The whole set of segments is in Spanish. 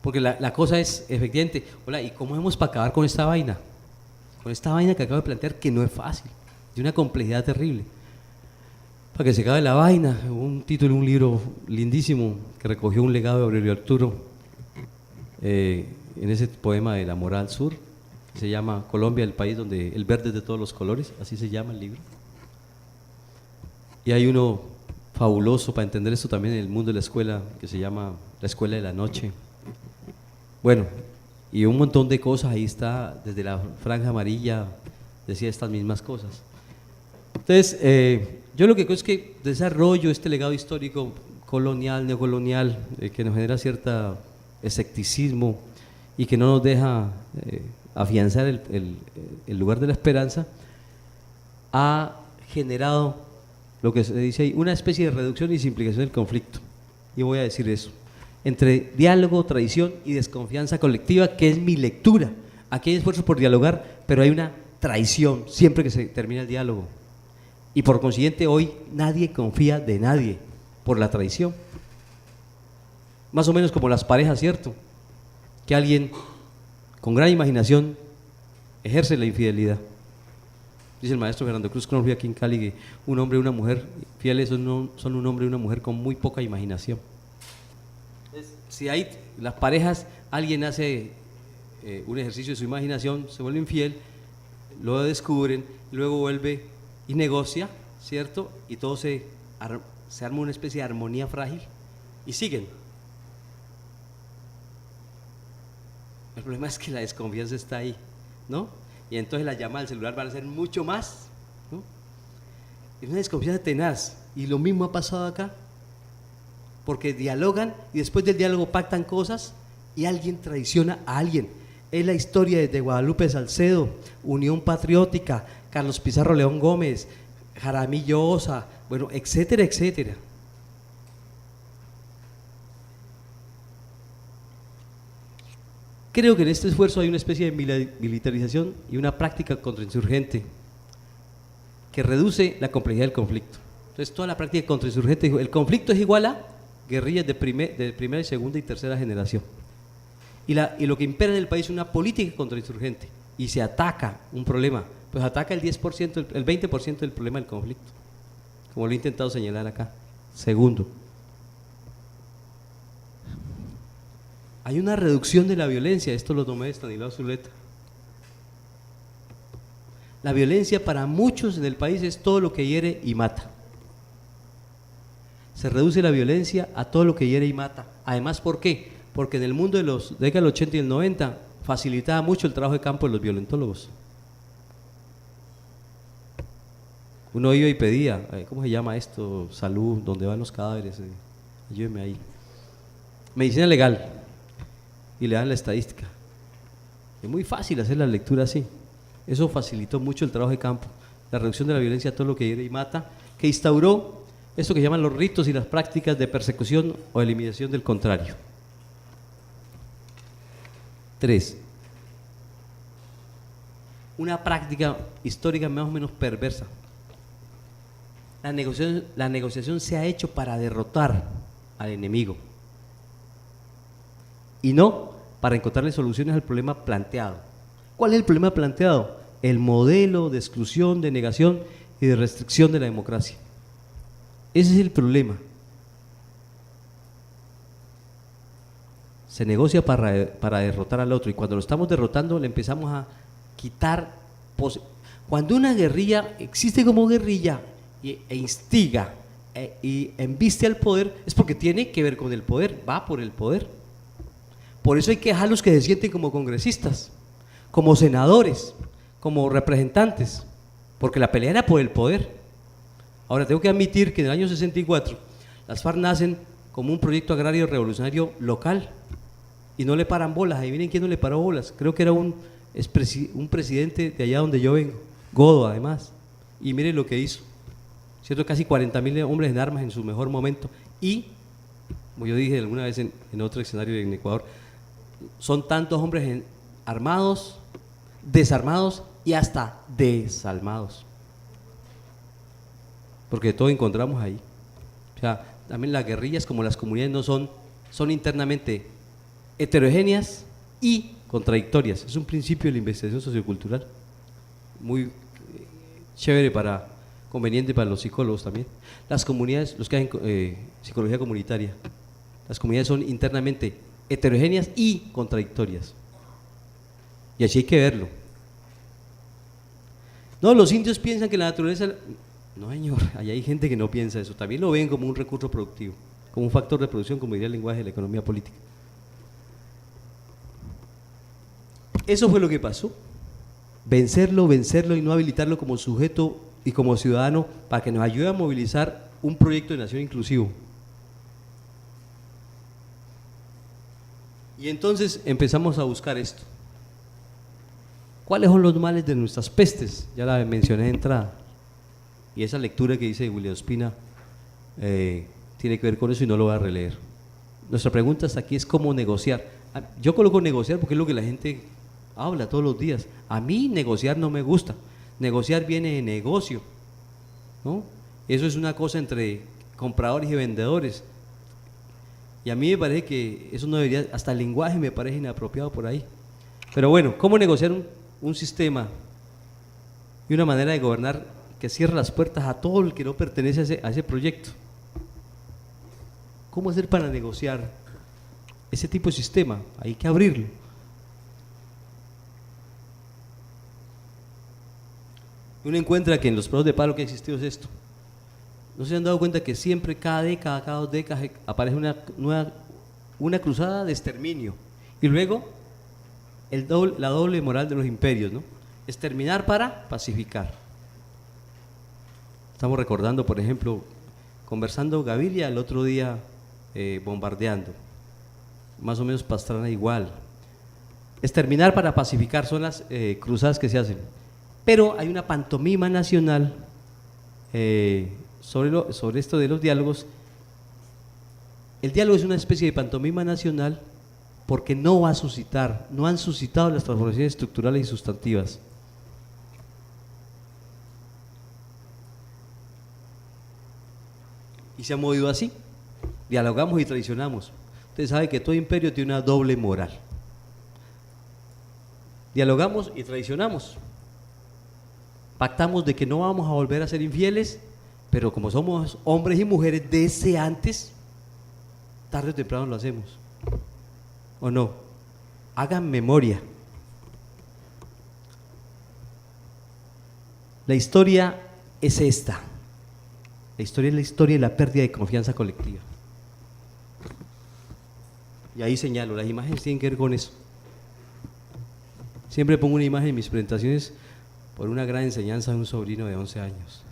Porque la cosa es, efectivamente, hola, ¿y cómo hacemos para acabar con esta vaina? Con esta vaina que acabo de plantear, que no es fácil, de una complejidad terrible. Para que se acabe la vaina, un título, un libro lindísimo que recogió un legado de Aurelio Arturo en ese poema de La Moral Sur, que se llama Colombia, el país donde el verde es de todos los colores, así se llama el libro. Y hay uno fabuloso para entender esto también en el mundo de la escuela, que se llama La Escuela de la Noche. Bueno, y un montón de cosas, ahí está, desde la franja amarilla, decía estas mismas cosas. Entonces, yo lo que creo es que desarrollo este legado histórico colonial, neocolonial, que nos genera cierto escepticismo y que no nos deja afianzar el lugar de la esperanza, ha generado lo que se dice ahí, una especie de reducción y simplificación del conflicto. Y voy a decir eso, entre diálogo, tradición y desconfianza colectiva, que es mi lectura. Aquí hay esfuerzo por dialogar, pero hay una traición siempre que se termina el diálogo. Y por consiguiente hoy nadie confía de nadie por la traición. Más o menos como las parejas, ¿cierto? Que alguien con gran imaginación ejerce la infidelidad. Dice el maestro Fernando Cruz Cronfrey aquí en Cali que un hombre y una mujer fieles son un hombre y una mujer con muy poca imaginación. Entonces, si hay las parejas, alguien hace un ejercicio de su imaginación, se vuelve infiel, lo descubren, luego vuelve y negocia, ¿cierto? Y todo se arma una especie de armonía frágil y siguen. El problema es que la desconfianza está ahí, ¿no? Y entonces la llama al celular van a ser mucho más, ¿no? Es una desconfianza tenaz. Y lo mismo ha pasado acá, porque dialogan y después del diálogo pactan cosas y alguien traiciona a alguien. Es la historia desde Guadalupe Salcedo, Unión Patriótica, Carlos Pizarro León Gómez, Jaramillo Osa, bueno, etcétera, etcétera. Creo que en este esfuerzo hay una especie de militarización y una práctica contrainsurgente que reduce la complejidad del conflicto. Entonces, toda la práctica contrainsurgente, el conflicto es igual a guerrillas de primera y segunda y tercera generación. Y lo que impera en el país es una política contrainsurgente y se ataca un problema, pues ataca el 10%, el 20% del problema del conflicto, como lo he intentado señalar acá. Segundo, hay una reducción de la violencia, esto lo tomé de Estanislao Zuleta. La violencia para muchos en el país es todo lo que hiere y mata. Se reduce la violencia a todo lo que hiere y mata. Además, ¿por qué? Porque en el mundo de los décadas del 80 y el 90 facilitaba mucho el trabajo de campo de los violentólogos. Uno iba y pedía, ¿cómo se llama esto? Salud, ¿dónde van los cadáveres? Ayúdeme ahí. Medicina legal. Y le dan la estadística. Es muy fácil hacer la lectura así. Eso facilitó mucho el trabajo de campo, la reducción de la violencia a todo lo que hiere y mata, que instauró esto que llaman los ritos y las prácticas de persecución o eliminación del contrario. 3. Una práctica histórica más o menos perversa. La negociación se ha hecho para derrotar al enemigo y no para encontrarle soluciones al problema planteado. ¿Cuál es el problema planteado? El modelo de exclusión, de negación y de restricción de la democracia. Ese es el problema. Se negocia para derrotar al otro y cuando lo estamos derrotando le empezamos a quitar. Cuando una guerrilla existe como guerrilla e instiga y embiste al poder, es porque tiene que ver con el poder, va por el poder. Por eso hay que dejarlos que se sienten como congresistas, como senadores, como representantes, porque la pelea era por el poder. Ahora tengo que admitir que en el año 64 las FARC nacen como un proyecto agrario revolucionario local y no le paran bolas. Adivinen quién no le paró bolas. Creo que era un presidente de allá donde yo vengo, Godo además, y miren lo que hizo, ¿cierto? Casi 40.000 hombres en armas en su mejor momento y, como yo dije alguna vez en otro escenario en Ecuador, son tantos hombres armados, desarmados y hasta desalmados, porque todo encontramos ahí. O sea, también las guerrillas como las comunidades no son internamente heterogéneas y contradictorias. Es un principio de la investigación sociocultural muy chévere conveniente para los psicólogos también. Las comunidades, los que hacen psicología comunitaria, las comunidades son internamente heterogéneas y contradictorias. Y así hay que verlo. No, los indios piensan que la naturaleza… No, señor, allá hay gente que no piensa eso. También lo ven como un recurso productivo, como un factor de producción, como diría el lenguaje de la economía política. Eso fue lo que pasó. Vencerlo y no habilitarlo como sujeto y como ciudadano para que nos ayude a movilizar un proyecto de nación inclusivo. Y entonces empezamos a buscar esto. ¿Cuáles son los males de nuestras pestes? Ya la mencioné de entrada. Y esa lectura que dice William Ospina tiene que ver con eso y no lo voy a releer. Nuestra pregunta hasta aquí es cómo negociar. Yo coloco negociar porque es lo que la gente habla todos los días. A mí negociar no me gusta. Negociar viene de negocio, ¿no? Eso es una cosa entre compradores y vendedores. Y a mí me parece que eso no debería, hasta el lenguaje me parece inapropiado por ahí. Pero bueno, ¿cómo negociar un sistema y una manera de gobernar que cierra las puertas a todo el que no pertenece a ese proyecto? ¿Cómo hacer para negociar ese tipo de sistema? Hay que abrirlo. Uno encuentra que en los perros de palo que ha existido es esto. ¿No se han dado cuenta que siempre, cada década, cada 2 décadas, aparece una cruzada de exterminio? Y luego, la doble moral de los imperios, ¿no? Exterminar para pacificar. Estamos recordando, por ejemplo, conversando Gaviria el otro día, bombardeando. Más o menos Pastrana igual. Exterminar para pacificar son las cruzadas que se hacen. Pero hay una pantomima nacional sobre esto de los diálogos. El diálogo es una especie de pantomima nacional porque no han suscitado las transformaciones estructurales y sustantivas. Y se ha movido así. Dialogamos y traicionamos. Usted sabe que todo imperio tiene una doble moral. Dialogamos y traicionamos. Pactamos de que no vamos a volver a ser infieles, pero como somos hombres y mujeres deseantes, tarde o temprano lo hacemos. ¿O no? Hagan memoria. La historia es esta. La historia es la historia de la pérdida de confianza colectiva. Y ahí señalo, las imágenes tienen que ver con eso. Siempre pongo una imagen en mis presentaciones por una gran enseñanza de un sobrino de 11 años.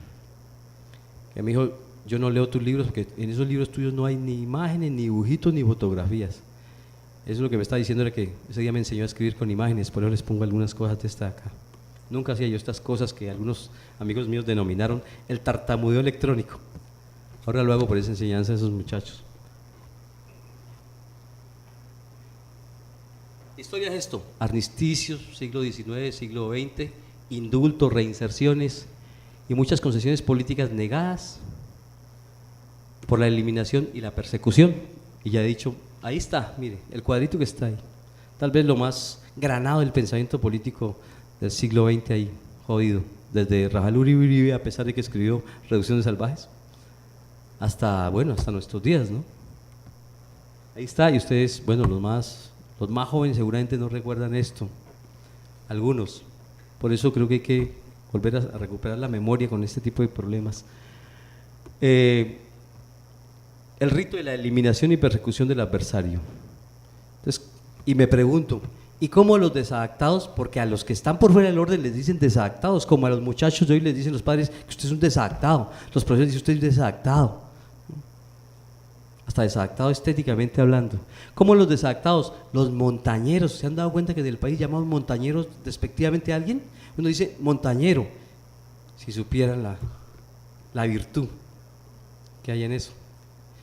Que me dijo, yo no leo tus libros porque en esos libros tuyos no hay ni imágenes, ni dibujitos, ni fotografías. Eso es lo que me está diciendo, era que ese día me enseñó a escribir con imágenes, por eso les pongo algunas cosas de esta de acá. Nunca hacía yo estas cosas que algunos amigos míos denominaron el tartamudeo electrónico. Ahora lo hago por esa enseñanza de esos muchachos. Historia es esto: armisticios, siglo XIX, siglo XX, indultos, reinserciones y muchas concesiones políticas negadas por la eliminación y la persecución. Y ya he dicho, ahí está, mire, el cuadrito que está ahí, tal vez lo más granado del pensamiento político del siglo XX ahí, jodido, desde Rafael Uribe, a pesar de que escribió Reducciones Salvajes, hasta nuestros días, ¿no? Ahí está, y ustedes, bueno, los más jóvenes seguramente no recuerdan esto, algunos. Por eso creo que hay que volver a recuperar la memoria con este tipo de problemas. El rito de la eliminación y persecución del adversario. Entonces, y me pregunto, ¿y cómo los desadaptados? Porque a los que están por fuera del orden les dicen desadaptados, como a los muchachos de hoy les dicen los padres que usted es un desadaptado, los profesores dicen usted es desadaptado, hasta desadaptado estéticamente hablando. ¿Cómo los desadaptados? Los montañeros. ¿Se han dado cuenta que en el país llamamos montañeros despectivamente a alguien? Uno dice montañero, si supieran la virtud que hay en eso.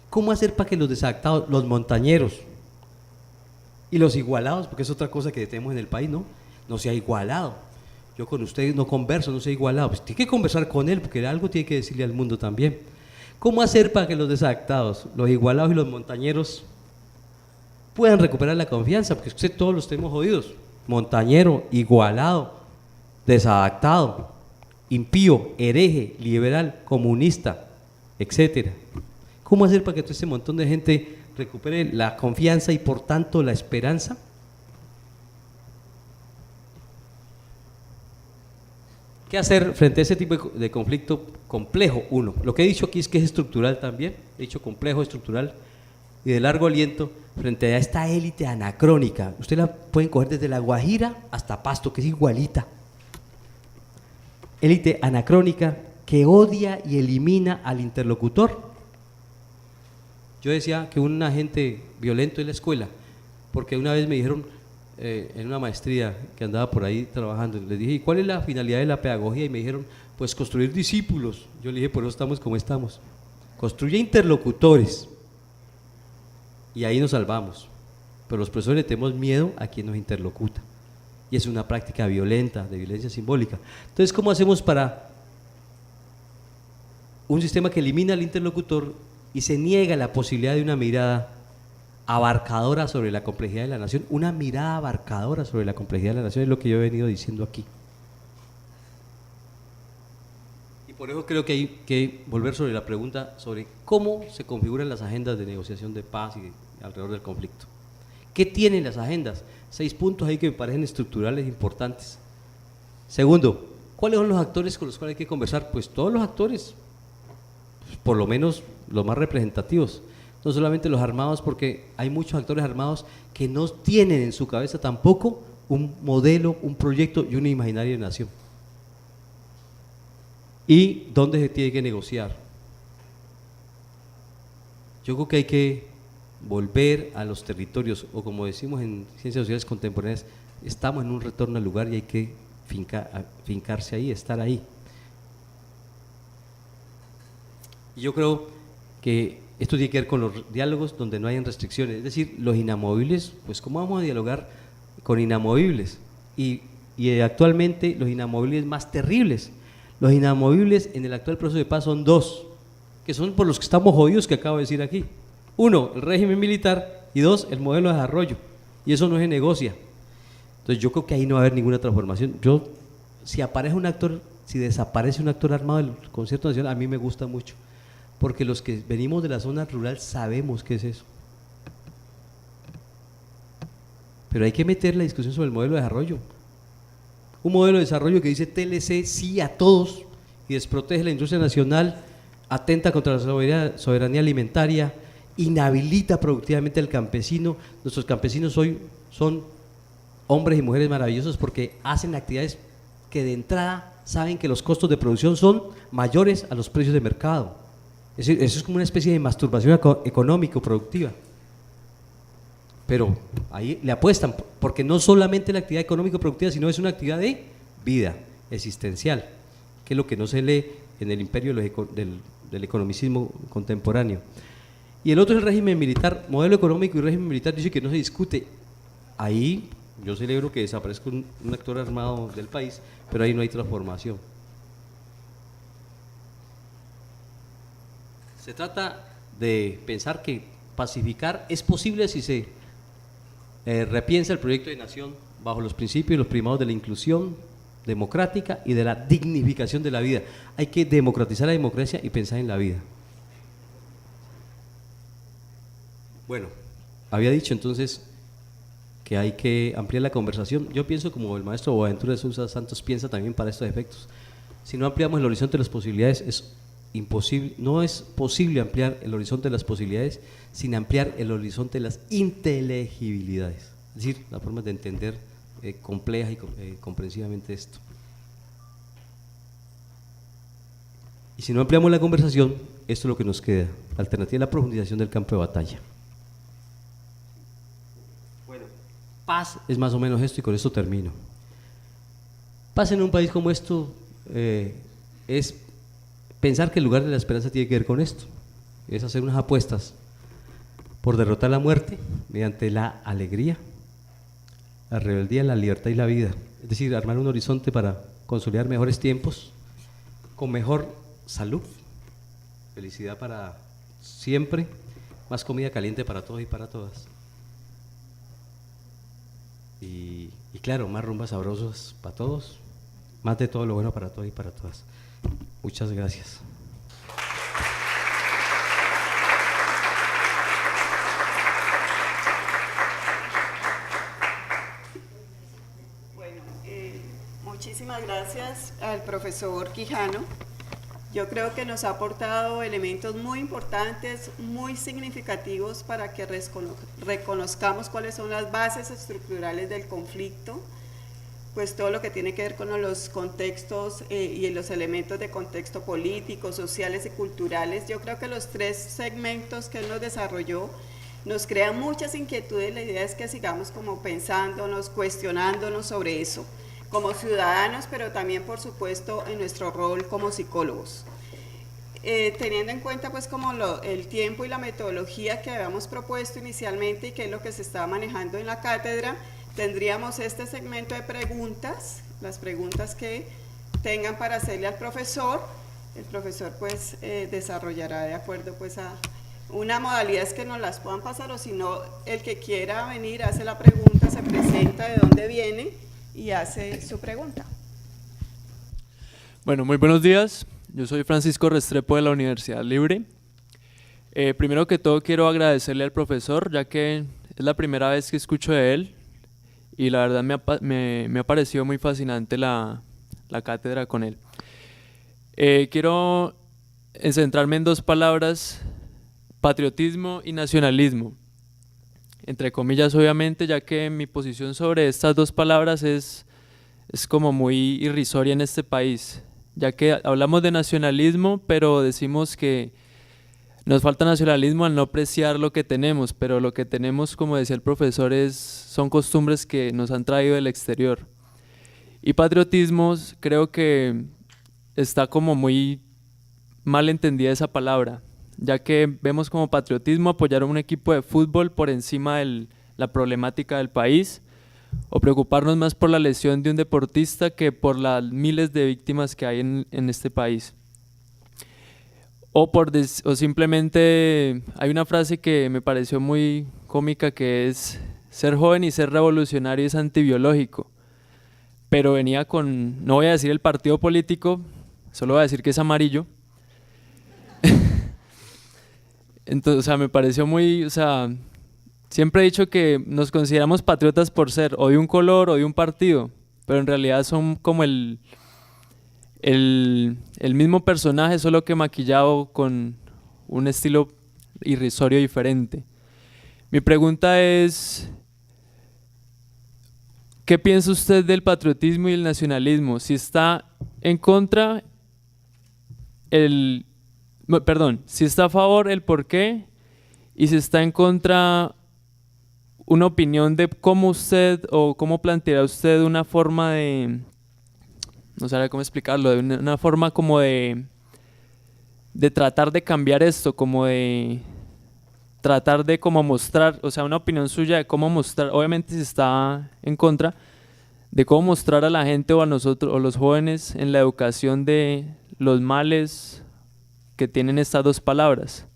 ¿Cómo hacer para que los desadaptados, los montañeros y los igualados, porque es otra cosa que tenemos en el país, no sea igualado? Yo con ustedes no converso, no sea igualado. Pues tiene que conversar con él, porque algo tiene que decirle al mundo también. ¿Cómo hacer para que los desadaptados, los igualados y los montañeros puedan recuperar la confianza, porque usted todos los tenemos jodidos, montañero, igualado, desadaptado, impío, hereje, liberal, comunista, etcétera. ¿Cómo hacer para que todo este montón de gente recupere la confianza y por tanto la esperanza? ¿Qué hacer frente a ese tipo de conflicto complejo? Uno, lo que he dicho aquí es que es estructural también, he dicho complejo, estructural y de largo aliento frente a esta élite anacrónica. Usted la pueden coger desde La Guajira hasta Pasto, que es igualita. Élite anacrónica que odia y elimina al interlocutor. Yo decía que un agente violento es la escuela, porque una vez me dijeron en una maestría que andaba por ahí trabajando, les dije, ¿y cuál es la finalidad de la pedagogía? Y me dijeron, pues construir discípulos. Yo le dije, por eso estamos como estamos. Construye interlocutores y ahí nos salvamos. Pero los profesores le tenemos miedo a quien nos interlocuta y es una práctica violenta, de violencia simbólica. Entonces, ¿cómo hacemos para un sistema que elimina al interlocutor y se niega la posibilidad de una mirada abarcadora sobre la complejidad de la nación? Una mirada abarcadora sobre la complejidad de la nación es lo que yo he venido diciendo aquí. Y por eso creo que hay que volver sobre la pregunta sobre cómo se configuran las agendas de negociación de paz y alrededor del conflicto. ¿Qué tienen las agendas? 6 puntos ahí que me parecen estructurales e importantes. Segundo, ¿cuáles son los actores con los cuales hay que conversar? Pues todos los actores, por lo menos los más representativos. No solamente los armados, porque hay muchos actores armados que no tienen en su cabeza tampoco un modelo, un proyecto y una imaginaria de nación. ¿Y dónde se tiene que negociar? Yo creo que hay que volver a los territorios, o como decimos en ciencias sociales contemporáneas, estamos en un retorno al lugar y hay que fincarse ahí, estar ahí. Y yo creo que esto tiene que ver con los diálogos donde no hayan restricciones, es decir, los inamovibles, pues ¿cómo vamos a dialogar con inamovibles? Y actualmente los inamovibles más terribles, los inamovibles en el actual proceso de paz son 2, que son por los que estamos jodidos que acabo de decir aquí. 1, el régimen militar, y 2, el modelo de desarrollo, y eso no se negocia. Entonces yo creo que ahí no va a haber ninguna transformación. Si desaparece un actor armado del concierto nacional, a mí me gusta mucho, porque los que venimos de la zona rural sabemos qué es eso. Pero hay que meter la discusión sobre el modelo de desarrollo. Un modelo de desarrollo que dice TLC sí a todos y desprotege la industria nacional, atenta contra la soberanía alimentaria, inhabilita productivamente al campesino. Nuestros campesinos hoy son hombres y mujeres maravillosos porque hacen actividades que de entrada saben que los costos de producción son mayores a los precios de mercado. Eso es como una especie de masturbación económico-productiva. Pero ahí le apuestan, porque no solamente la actividad económico-productiva, sino es una actividad de vida existencial, que es lo que no se lee en el imperio del economicismo contemporáneo. Y el otro es el régimen militar, modelo económico y régimen militar, dice que no se discute. Ahí yo celebro que desaparezca un actor armado del país, pero ahí no hay transformación. Se trata de pensar que pacificar es posible si se repiensa el proyecto de nación bajo los principios y los primados de la inclusión democrática y de la dignificación de la vida. Hay que democratizar la democracia y pensar en la vida. Bueno, había dicho entonces que hay que ampliar la conversación. Yo pienso como el maestro Boaventura de Sousa Santos piensa también para estos efectos. Si no ampliamos el horizonte de las posibilidades, es imposible, no es posible ampliar el horizonte de las posibilidades sin ampliar el horizonte de las inteligibilidades, es decir, las formas de entender compleja y comprensivamente esto. Y si no ampliamos la conversación, esto es lo que nos queda, la alternativa a la profundización del campo de batalla. Bueno, paz es más o menos esto y con esto termino. Paz en un país como esto es pensar que el lugar de la esperanza tiene que ver con esto, es hacer unas apuestas por derrotar la muerte mediante la alegría, la rebeldía, la libertad y la vida, es decir, armar un horizonte para consolidar mejores tiempos, con mejor salud, felicidad para siempre, más comida caliente para todos y para todas, y claro, más rumbas sabrosas para todos, más de todo lo bueno para todos y para todas. Muchas gracias. Bueno, muchísimas gracias al profesor Quijano. Yo creo que nos ha aportado elementos muy importantes, muy significativos para que reconozcamos cuáles son las bases estructurales del conflicto, pues todo lo que tiene que ver con los contextos y los elementos de contexto político, sociales y culturales. Yo creo que los 3 segmentos que él nos desarrolló nos crean muchas inquietudes. La idea es que sigamos como pensándonos, cuestionándonos sobre eso, como ciudadanos, pero también por supuesto en nuestro rol como psicólogos. Teniendo en cuenta pues como el tiempo y la metodología que habíamos propuesto inicialmente y que es lo que se estaba manejando en la cátedra, tendríamos este segmento de preguntas, las preguntas que tengan para hacerle al profesor. El profesor pues desarrollará de acuerdo pues a una modalidad es que nos las puedan pasar, o si no, el que quiera venir hace la pregunta, se presenta de dónde viene y hace su pregunta. Bueno, muy buenos días. Yo soy Francisco Restrepo de la Universidad Libre. Primero que todo quiero agradecerle al profesor, ya que es la primera vez que escucho de él y la verdad me ha parecido muy fascinante la cátedra con él. Quiero centrarme en 2 palabras: patriotismo y nacionalismo. Entre comillas, obviamente, ya que mi posición sobre estas 2 palabras es como muy irrisoria en este país, ya que hablamos de nacionalismo, pero decimos que nos falta nacionalismo al no apreciar lo que tenemos, pero lo que tenemos, como decía el profesor, son costumbres que nos han traído del exterior. Y patriotismo, creo que está como muy mal entendida esa palabra, ya que vemos como patriotismo apoyar a un equipo de fútbol por encima de la problemática del país, o preocuparnos más por la lesión de un deportista que por las miles de víctimas que hay en este país. O simplemente hay una frase que me pareció muy cómica, que es: ser joven y ser revolucionario es antibiológico, pero venía con, no voy a decir el partido político, solo voy a decir que es amarillo. Entonces, o sea, me pareció muy, o sea, siempre he dicho que nos consideramos patriotas por ser o de un color o de un partido, pero en realidad son como el mismo personaje, solo que maquillado con un estilo irrisorio diferente. Mi pregunta es: ¿qué piensa usted del patriotismo y el nacionalismo? Si está en contra, si está a favor, el por qué, y si está en contra, una opinión de cómo usted o cómo planteará usted una forma de, no sé cómo explicarlo, de una forma como de tratar de cambiar esto, como de tratar de como mostrar, o sea, una opinión suya de cómo mostrar, obviamente si está en contra, de cómo mostrar a la gente o a nosotros o los jóvenes en la educación de los males que tienen estas 2 palabras,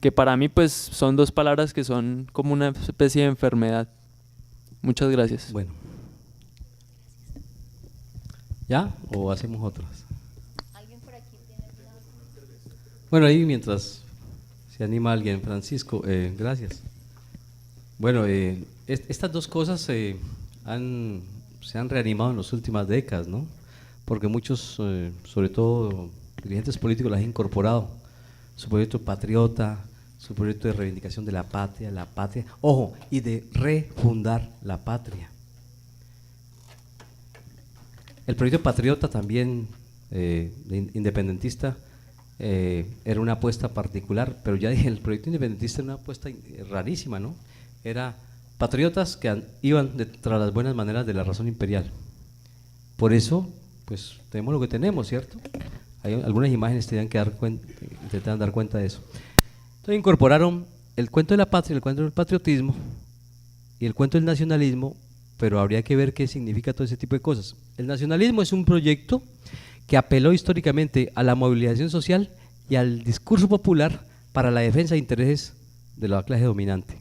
que para mí pues son 2 palabras que son como una especie de enfermedad. Muchas gracias. Bueno. ¿Ya? ¿O hacemos otras? ¿Alguien por aquí tiene alguna? Bueno, ahí mientras se anima alguien, Francisco, gracias. Bueno, estas 2 cosas se han reanimado en las últimas décadas, ¿no? Porque muchos, sobre todo dirigentes políticos, las han incorporado. Su proyecto patriota, su proyecto de reivindicación de la patria, ojo, y de refundar la patria. El proyecto patriota también, independentista, era una apuesta particular, pero ya dije, el proyecto independentista era una apuesta rarísima, ¿no? Era patriotas que iban tras las buenas maneras de la razón imperial. Por eso, pues, tenemos lo que tenemos, ¿cierto? Hay algunas imágenes que intentan dar cuenta de eso. Entonces incorporaron el cuento de la patria, el cuento del patriotismo y el cuento del nacionalismo, pero habría que ver qué significa todo ese tipo de cosas. El nacionalismo es un proyecto que apeló históricamente a la movilización social y al discurso popular para la defensa de intereses de la clase dominante.